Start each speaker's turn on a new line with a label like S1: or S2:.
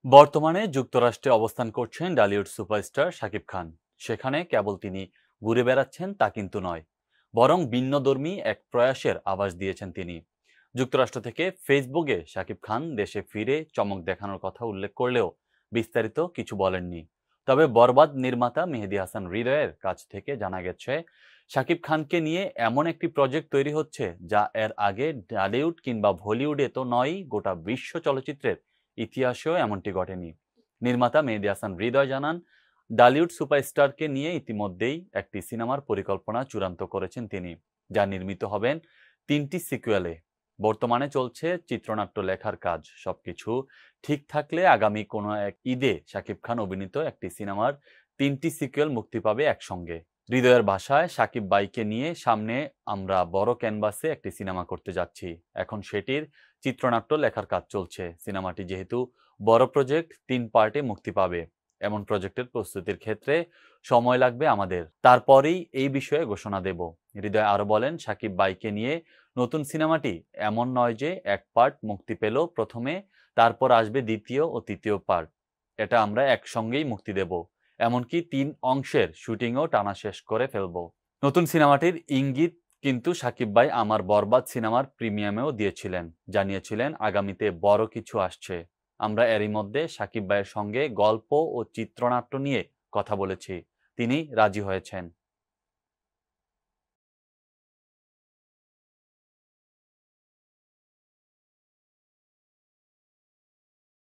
S1: বর্তমানে যুক্তরাষ্ট্রে অবস্থান করছেন ঢালিউড সুপারস্টার শাকিব খান। সেখানে কেবল তিনি ঘুরে বেড়াচ্ছেন তা কিন্তু নয়, বরং ভিন্নধর্মী এক প্রয়াসের আভাস দিয়েছেন তিনি। যুক্তরাষ্ট্র থেকে ফেসবুকে শাকিব খান দেশে ফিরে চমক দেখানোর কথা উল্লেখ করলেও বিস্তারিত কিছু বলেননি। তবে বরবাদ নির্মাতা মেহেদী হাসান হৃদয়ের কাছ থেকে জানা গেছে, শাকিব খানকে নিয়ে এমন একটি প্রজেক্ট তৈরি হচ্ছে যা এর আগে ঢালিউড কিংবা বলিউডে তো নয়, গোটা বিশ্ব চলচ্চিত্রের ইতিহাসেও এমনটি ঘটেনি। নির্মাতা মেহেদী হাসান হৃদয় জানান, ঢালিউড সুপারস্টারকে নিয়ে ইতিমধ্যেই একটি সিনেমার পরিকল্পনা চূড়ান্ত করেছেন তিনি, যা নির্মিত হবেন ৩টি সিকুয়েলে। বর্তমানে চলছে চিত্রনাট্য লেখার কাজ। সবকিছু ঠিক থাকলে আগামী কোনো এক ঈদে শাকিব খান অভিনীত একটি সিনেমার ৩টি সিকুয়েল মুক্তি পাবে একসঙ্গে। হৃদয়ের ভাষায়, শাকিব ভাইকে নিয়ে সামনে আমরা বড় ক্যানভাসে একটি সিনেমা করতে যাচ্ছি। এখন সেটির চিত্রনাট্য লেখার কাজ চলছে। সিনেমাটি যেহেতু বড় প্রজেক্ট, ৩ পার্টে মুক্তি পাবে। এমন প্রজেক্টের প্রস্তুতির ক্ষেত্রে সময় লাগবে আমাদের। তারপরেই এই বিষয়ে ঘোষণা দেব। হৃদয় আরো বলেন, শাকিব ভাইকে নিয়ে নতুন সিনেমাটি এমন নয় যে এক পার্ট মুক্তি পেল প্রথমে, তারপর আসবে দ্বিতীয় ও তৃতীয় পার্ট। এটা আমরা একসঙ্গেই মুক্তি দেব। এমনকি ৩ অংশের শুটিংও টানা শেষ করে ফেলব। নতুন সিনেমাটির ইঙ্গিত কিন্তু শাকিব ভাই আমার বরবাদ সিনেমার প্রিমিয়ামেও দিয়েছিলেন। জানিয়েছিলেন আগামীতে বড় কিছু আসছে। আমরা এরই মধ্যে শাকিব ভাইয়ের সঙ্গে গল্প ও চিত্রনাট্য নিয়ে কথা বলেছি। তিনি রাজি হয়েছেন।